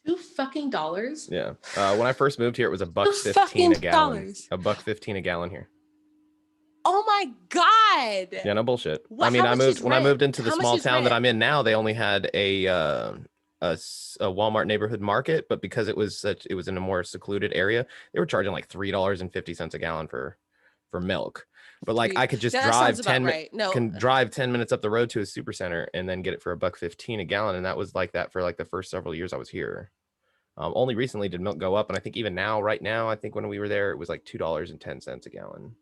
$2 Yeah. When I first moved here, it was $1.15 a gallon. $1.15 a gallon here. Oh my God. Yeah, no bullshit. I mean, when I moved into the small town that I'm in now, they only had a Walmart neighborhood market, but because it was in a more secluded area, they were charging like $3.50 a gallon for milk. But like I could just drive 10 minutes up the road to a super center and then get it for $1.15 a gallon, and that was like that for like the first several years I was here. Only recently did milk go up, and I think even now, right now, I think when we were there, it was like $2.10 a gallon.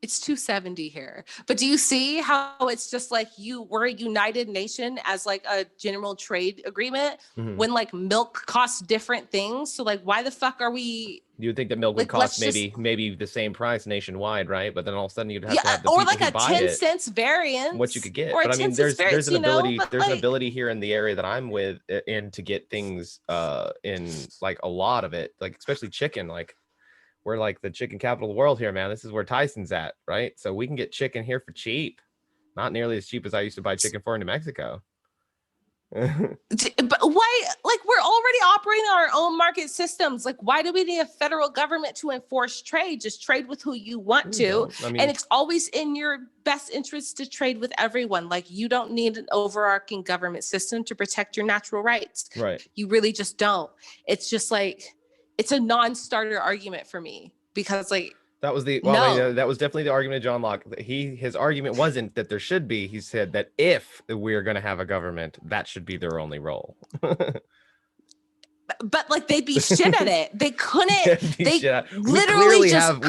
It's $2.70 here. But do you see how it's just like we're a united nation as like a general trade agreement when like milk costs different things? So like, why the fuck are we? You would think that milk would cost maybe the same price nationwide, right? But then all of a sudden you'd have to have the or people like a 10 cents variance. What you could get. But I mean, there's an ability, an ability here in the area that I'm in to get things in like a lot of it, like especially chicken, like. We're like the chicken capital of the world here, man. This is where Tyson's at, right? So we can get chicken here for cheap. Not nearly as cheap as I used to buy chicken for in New Mexico. But why? Like, we're already operating our own market systems. Like, why do we need a federal government to enforce trade? Just trade with who you want to. And it's always in your best interest to trade with everyone. Like, you don't need an overarching government system to protect your natural rights. Right. You really just don't. It's just like, it's a non-starter argument for me because like that was that was definitely the argument of John Locke. His argument wasn't that there should be. He said that if we're going to have a government, that should be their only role. But like they'd be shit at it. They couldn't. They literally have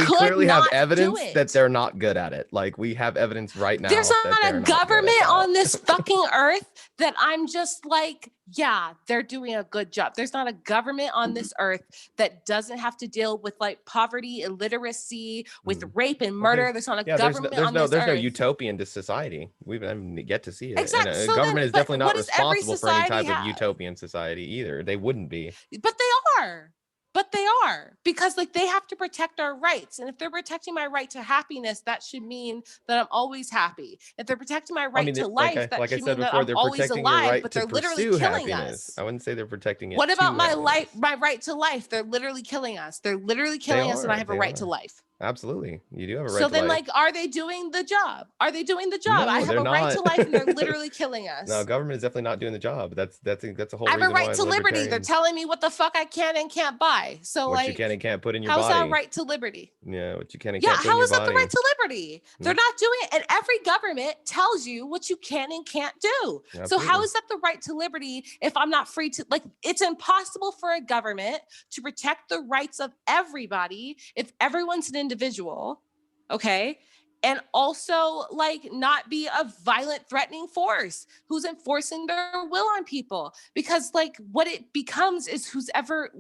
evidence that they're not good at it. Like we have evidence right now. There's not a government on this fucking earth that I'm just like, yeah, they're doing a good job. There's not a government on this earth that doesn't have to deal with like poverty, illiteracy, with rape and murder. There's not a government on this earth. There's no utopian to society. We haven't yet to see it. Exactly. And government is definitely not responsible for any type of utopian society either. They wouldn't be. But they are. But they are, because like they have to protect our rights. And if they're protecting my right to happiness, that should mean that I'm always happy. If they're protecting my I right mean, to like life, that I should said mean that before, I'm they're always protecting your alive, right but to they're literally pursue killing happiness. us. I wouldn't say they're protecting it What to about happiness. my right to life? They're literally killing us. They're literally They killing us, and I are. have a They right to are. life. Absolutely. You do have a right So to then, life. like, are they doing the job? Are they doing the job? I No, have they're a right to not. life, and they're literally killing No, us. government is definitely not doing the job. That's a whole I have a reason right why the to liberty. They're libertarians, telling me what the fuck I can and can't buy. So, what you like, can and can't put in your how's that body. right to liberty? Yeah, what you can and Yeah, can't put in how your is that the right body. to liberty? They're not doing it. And every government tells you what you can and can't do. So how Absolutely. is that the right to liberty if I'm not free to, like, it's impossible for a government to protect the rights of everybody if everyone's an individual, okay? And also, like, not be a violent, threatening force who's enforcing their will on people. Because, like, what it becomes is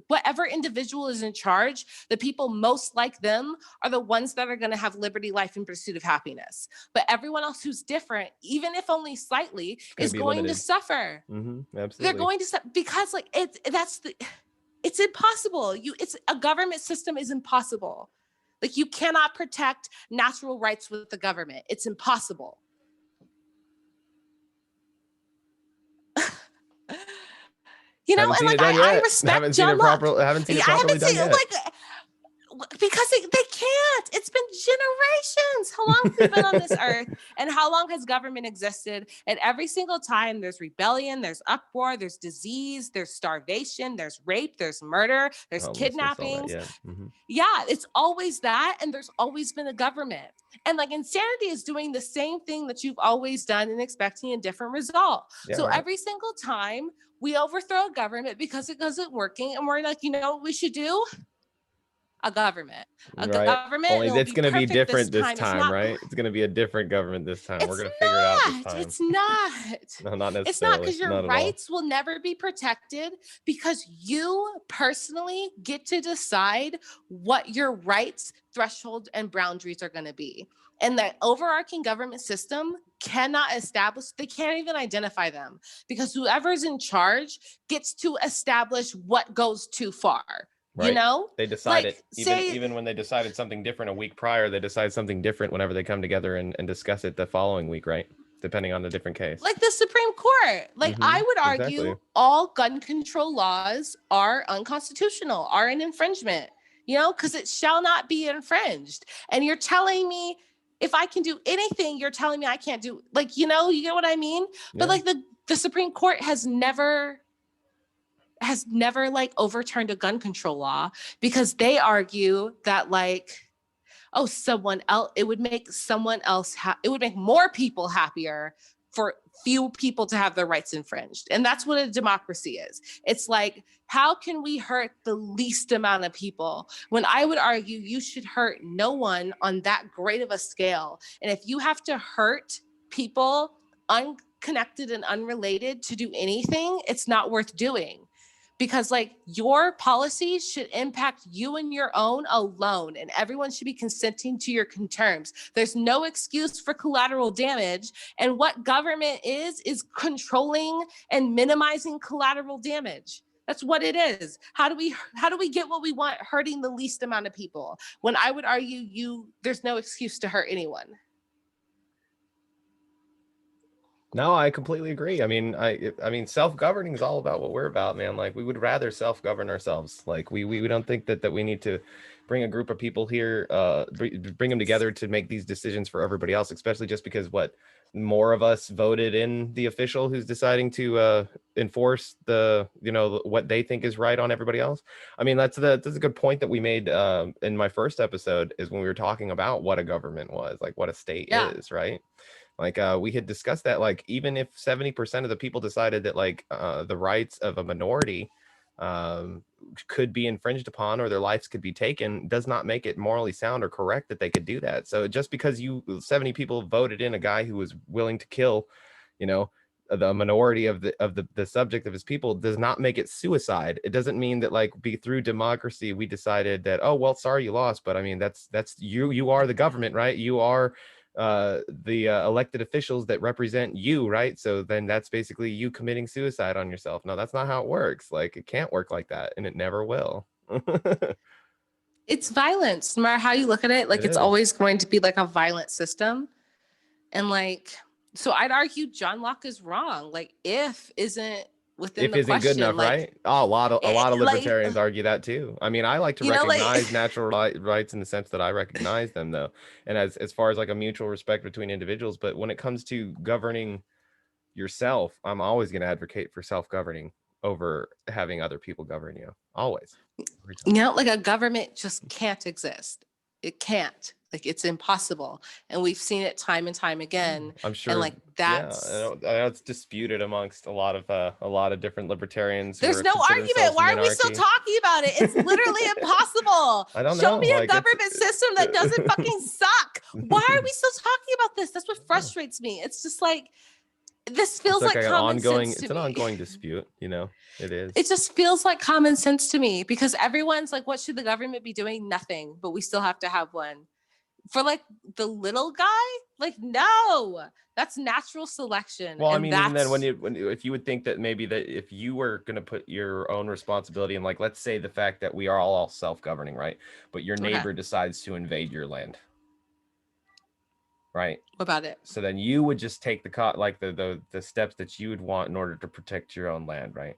whatever individual is in charge, the people most like them are the ones that are going to have liberty, life, and pursuit of happiness. But everyone else who's different, even if only slightly, is going to suffer. They're Absolutely. going to because, like, it's impossible. It's a government system is impossible. Like, you cannot protect natural rights with the government. It's impossible. You know, Haven't and seen like it done I yet. respect Haven't seen John it Locke. haven't seen it I properly haven't done seen yet. like because they can't. It's been generations. How long have we been on this earth? And how long has government existed? And every single time there's rebellion, there's uproar, there's disease, there's starvation, there's rape, there's murder, there's Homelessness, all that, kidnappings. yeah. Yeah, it's always that. And there's always been a government. And like insanity is doing the same thing that you've always done and expecting a different result. Yeah, So right. every single time we overthrow a government because it isn't working, and we're like, you know what we should do? A government. A Right. government, Only and it'll it's be going to be perfect different this It's time, not. right? It's going to be a different government this time. We're It's going to figure it out this not. time. It's not. No, not It's not, necessarily. because your Not at all. rights will never be protected, because you personally get to decide what your rights, threshold, and boundaries are going to be. And the overarching government system cannot establish, they can't even identify them, because whoever's in charge gets to establish what goes too far. Right. You know, They decide like, it. Even when they decided something different a week prior, they decide something different whenever they come together and discuss it the following week, right? Depending on the different case. like the Supreme Court. Like, I would argue Exactly. all gun control laws are unconstitutional, are an infringement, you know, because it shall not be infringed. And you're telling me if I can do anything, you're telling me I can't do, like, you know, you get what I mean? But like the Supreme Court has never like overturned a gun control law, because they argue that, like, oh, someone else, it would make someone else, it would make more people happier for few people to have their rights infringed. And that's what a democracy is. It's like, how can we hurt the least amount of people, when I would argue you should hurt no one on that great of a scale? And if you have to hurt people unconnected and unrelated to do anything, it's not worth doing. Because, like, your policies should impact you and your own alone, and everyone should be consenting to your terms. There's no excuse for collateral damage. And what government is controlling and minimizing collateral damage. That's what it is. How do we get what we want hurting the least amount of people, when I would argue there's no excuse to hurt anyone? No, I completely agree. I mean, self-governing is all about what we're about, man. Like, we would rather self-govern ourselves. Like, we don't think that we need to bring a group of people here, bring them together to make these decisions for everybody else, especially just because more of us voted in the official who's deciding to enforce what they think is right on everybody else. I mean, that's a good point that we made in my first episode, is when we were talking about what a government was, like what a state is, right? Like, we had discussed that, like, even if 70% of the people decided that, like, the rights of a minority could be infringed upon, or their lives could be taken, does not make it morally sound or correct that they could do that. So just because 70 people voted in a guy who was willing to kill, the minority of the subject of his people, does not make it suicide. It doesn't mean that, like, through democracy we decided that, oh, well, sorry you lost, but I mean, that's you are the government, right? You are the elected officials that represent you, right? So then that's basically you committing suicide on yourself. No, that's not how it works. Like, it can't work like that, and it never will. It's violence. No matter how you look at it, like It it's is. always going to be like a violent system. And like, so I'd argue John Locke is wrong. Like, if isn't within If the isn't good enough, question. Like, right? Oh, a lot of like, libertarians argue that too. I mean, I like to like, recognize natural rights in the sense that I recognize them, though, and as far as like a mutual respect between individuals. But when it comes to governing yourself, I'm always going to advocate for self-governing over having other people govern you. Always, every time. like a government just can't exist. It can't. Like, it's impossible. And we've seen it time and time again. I'm And sure. like, Yeah, that's, I know it's disputed amongst a lot of different libertarians who there's are no consider argument. themselves Why are we still minarchy. talking about it? It's literally impossible. I don't Show know. me a Like government system that doesn't fucking suck. Why are we still talking about this? That's what frustrates me. It's just like, this feels it's like an common ongoing. sense to It's an me. ongoing dispute. You know, it is. It just feels like common sense to me, because everyone's like, what should the government be doing? Nothing, but we still have to have one. For like the little guy, like, no, that's natural selection. Well, I And mean, even then, that's, if you would think that maybe that if you were going to put your own responsibility in, like, let's say the fact that we are all self-governing, right? But your okay, neighbor decides to invade your land, right? what about it? So then you would just take the steps that you would want in order to protect your own land, right?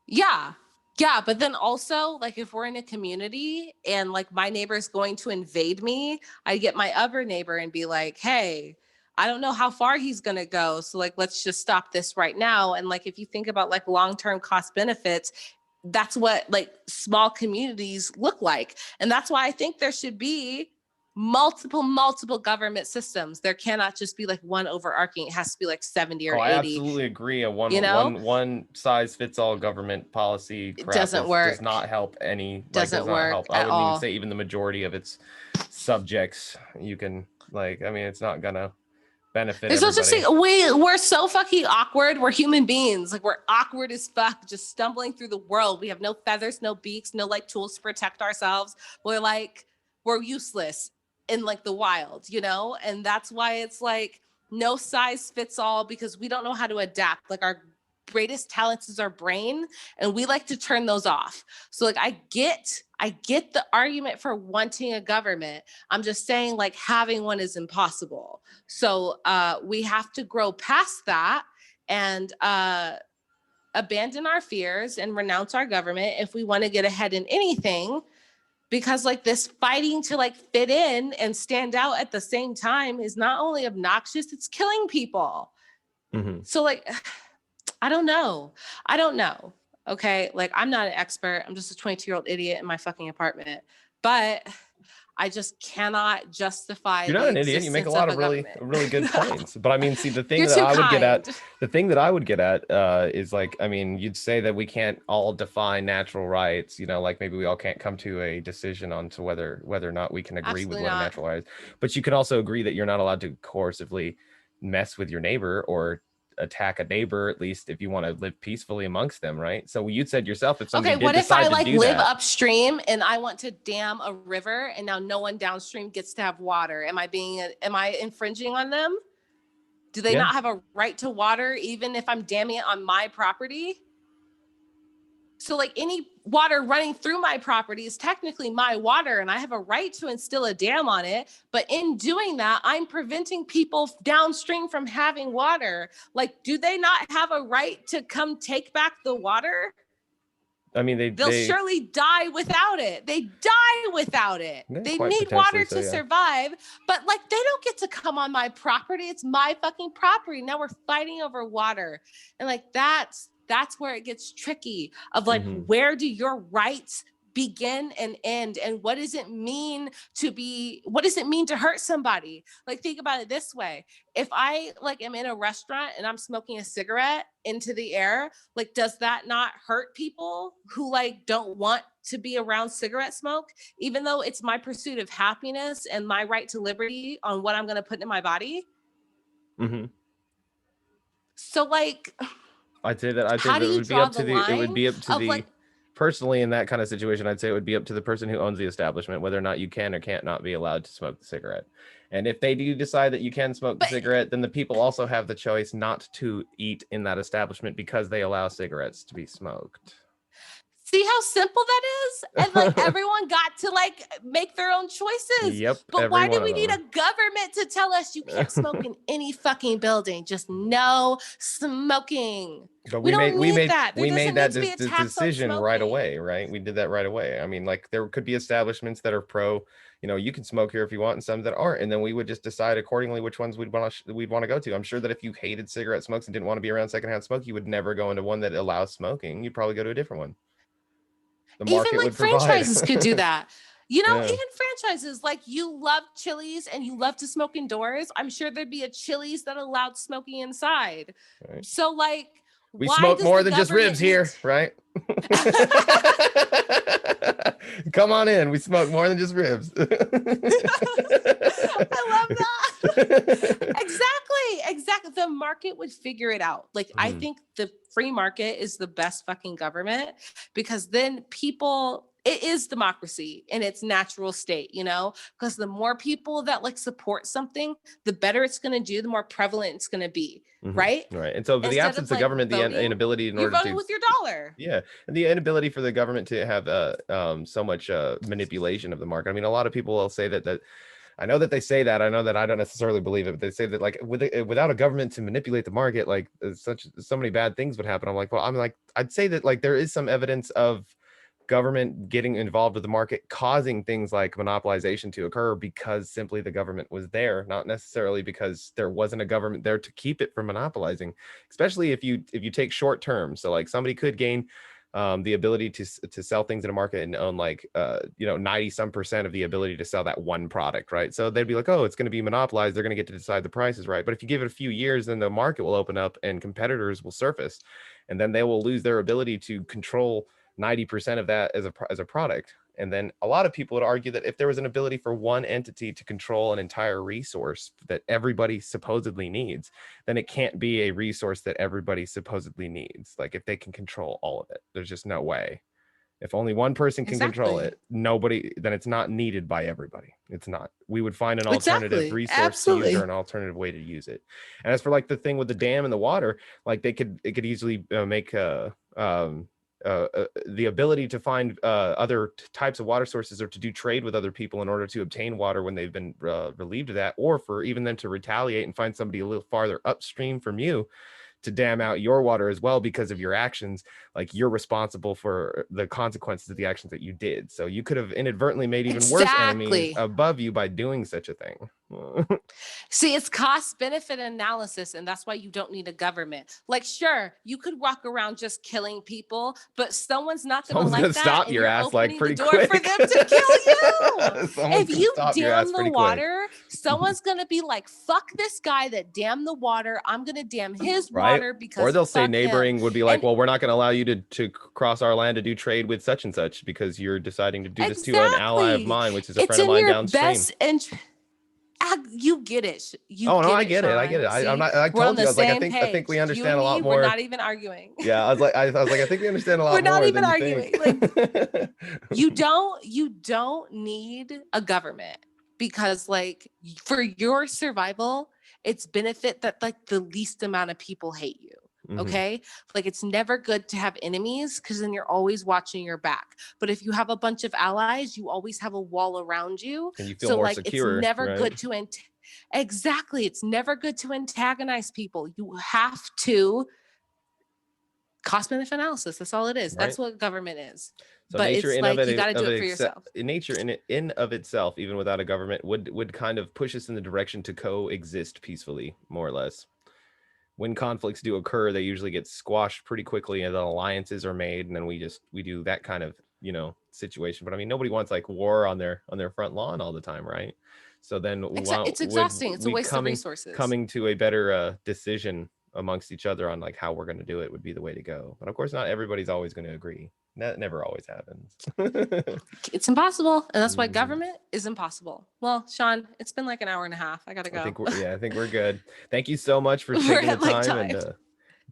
Yeah. Yeah. But then also, like, if we're in a community and like my neighbor is going to invade me, I get my other neighbor and be like, hey, I don't know how far he's going to go. So, like, let's just stop this right now. And like, if you think about like long term cost benefits, that's what like small communities look like. And that's why I think there should be multiple government systems. There cannot just be like one overarching. It has to be like 70 or Oh, I 80. absolutely agree. A You one size fits all government policy it crap doesn't does work. not help does Doesn't not work help. I at wouldn't even all. say even the majority of its subjects. You can, like, I mean, it's not gonna benefit There's no such thing. everybody. We're so fucking awkward. We're human beings. Like, we're awkward as fuck, just stumbling through the world. We have no feathers, no beaks, no like tools to protect ourselves. We're useless in like the wild, And that's why it's like no size fits all, because we don't know how to adapt. Like, our greatest talents is our brain, and we like to turn those off. So like, I get the argument for wanting a government. I'm just saying, like, having one is impossible. So we have to grow past that and abandon our fears and renounce our government if we want to get ahead in anything. Because like, this fighting to like fit in and stand out at the same time is not only obnoxious, it's killing people. Mm-hmm. So like, I don't know. Okay. Like, I'm not an expert. I'm just a 22-year-old idiot in my fucking apartment. But I just cannot justify You're not the an idiot. You make a existence lot of of a government. really good points. But I mean, see, the thing You're that too I would get kind. at, is like, I mean, you'd say that we can't all define natural rights, like maybe we all can't come to a decision on to whether or not we can agree with Absolutely what a not. natural right is. But you can also agree that you're not allowed to coercively mess with your neighbor or attack a neighbor, at least if you want to live peacefully amongst them, right? So you said yourself, if somebody Okay, did what if I decide to like do live that, upstream and I want to dam a river, and now no one downstream gets to have water? Am I infringing on them? Do they yeah. not have a right to water even if I'm damming it on my property? So like, any water running through my property is technically my water, and I have a right to instill a dam on it. But in doing that, I'm preventing people downstream from having water. Like, do they not have a right to come take back the water? I mean, They'll surely die without it. They die without it. They need water to survive, but like, they don't get to come on my property. It's my fucking property. Now we're fighting over water. And like, that's where it gets tricky of like, where do your rights begin and end? And what does it mean to hurt somebody? Like, think about it this way. If I like am in a restaurant and I'm smoking a cigarette into the air, like, does that not hurt people who like don't want to be around cigarette smoke, even though it's my pursuit of happiness and my right to liberty on what I'm going to put in my body? So like, I'd say that how do it you would be draw up to the it would line be up to of the like, personally, in that kind of situation, I'd say it would be up to the person who owns the establishment whether or not you can or can't not be allowed to smoke the cigarette. And if they do decide that you can smoke the cigarette, then the people also have the choice not to eat in that establishment because they allow cigarettes to be smoked. See how simple that is? And like everyone got to like make their own choices. Yep, But every why do one we of need a government to tell us you can't smoke in any fucking building? Just no smoking. But We don't need that. There we made doesn't need that to be a tax on decision right smoking. away, right? We did that right away. I mean, like there could be establishments that are pro, you can smoke here if you want, and some that aren't, and then we would just decide accordingly which ones we'd want to go to. I'm sure that if you hated cigarette smokes and didn't want to be around secondhand smoke, you would never go into one that allows smoking. You'd probably go to a different one. The Even market like would provide. franchises could do that. Yeah. Even franchises, like you love Chili's and you love to smoke indoors. I'm sure there'd be a Chili's that allowed smoking inside. Right. So like, We why smoke does more the than just ribs here, right? Come on in. We smoke more than just ribs. I love that. Exactly. The market would figure it out. Like, I think the free market is the best fucking government, because then it is democracy in its natural state, because the more people that like support something, the better it's going to do, the more prevalent it's going to be. Right. And so the absence of government, the inability you're voting with your dollar. Yeah. And the inability for the government to have so much manipulation of the market. I mean, a lot of people will say that I know that they say that. I know that I don't necessarily believe it, but they say that like without a government to manipulate the market, like so many bad things would happen. I'm like, well, I'd say that like there is some evidence of government getting involved with the market causing things like monopolization to occur, because simply the government was there, not necessarily because there wasn't a government there to keep it from monopolizing, especially if you take short term. So like somebody could gain the ability to sell things in a market and own like 90% of the ability to sell that one product, right? So they'd be like, oh, it's going to be monopolized, they're going to get to decide the prices, right? But if you give it a few years, then the market will open up and competitors will surface, and then they will lose their ability to control 90% of that as a product. And then a lot of people would argue that if there was an ability for one entity to control an entire resource that everybody supposedly needs, then it can't be a resource that everybody supposedly needs. Like if they can control all of it, there's just no way. If only one person can control it, then it's not needed by everybody. It's not. We would find an alternative resource to use, or an alternative way to use it. And as for like the thing with the dam and the water, like it could easily make the ability to find other types of water sources, or to do trade with other people in order to obtain water when they've been relieved of that, or for even them to retaliate and find somebody a little farther upstream from you to dam out your water as well because of your actions. Like you're responsible for the consequences of the actions that you did. So you could have inadvertently made even worse enemies above you by doing such a thing. See, it's cost benefit analysis, and that's why you don't need a government. Like, sure, you could walk around just killing people, but someone's not going to like that. Stop your ass like pretty quick for them to kill you. If you dam the water, someone's going to be like, "Fuck this guy that dammed the water. I'm going to dam his water because." Or they'll say neighboring would be like, "Well, we're not going to allow you to cross our land to do trade with such and such because you're deciding to do this to an ally of mine, which is a friend of mine downstream." You get it. I get it. I'm not. I told you. I was like, I think we understand a lot more. We're not even arguing. Yeah, I was like, I think we understand a lot more. We're not even arguing. Like, you don't need a government, because like for your survival, it's benefit that like the least amount of people hate you. Okay. Like it's never good to have enemies, because then you're always watching your back. But if you have a bunch of allies, you always have a wall around you. And you feel more secure. It's never good to exactly. It's never good to antagonize people. You have to cost benefit analysis. That's all it is. Right. That's what government is. So but nature it's like you got to do it for yourself. Nature in of itself, even without a government, would kind of push us in the direction to coexist peacefully, more or less. When conflicts do occur, they usually get squashed pretty quickly, and then alliances are made, and then we do that kind of situation. But I mean, nobody wants like war on their front lawn all the time, right? So then it's exhausting. It's a waste of resources. Coming to a better decision amongst each other on like how we're going to do it would be the way to go. But of course, not everybody's always going to agree. That never always happens. It's impossible, and that's why government is impossible. Well, Sean, it's been like an hour and a half. I gotta go. I think we're good. Thank you so much for taking the time and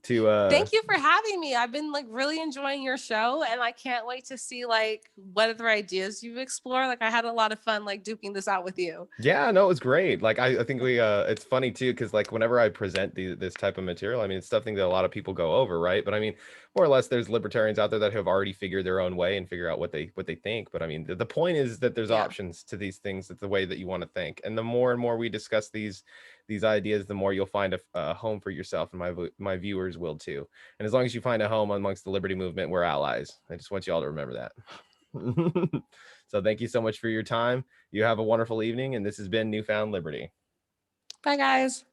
Thank you for having me. I've been like really enjoying your show, and I can't wait to see like what other ideas you explore. Like I had a lot of fun like duking this out with you. Yeah, no, it was great. Like I think we it's funny too, because like whenever I present this type of material, I mean it's something that a lot of people go over, right? But I mean, more or less there's libertarians out there that have already figured their own way and figure out what they think. But I mean the point is that there's Yeah. options to these things. That's the way that you want to think. And the more and more we discuss these ideas, the more you'll find a home for yourself, and my viewers will too. And as long as you find a home amongst the liberty movement, we're allies. I just want you all to remember that. So thank you so much for your time. You have a wonderful evening, and this has been Newfound Liberty. Bye, guys.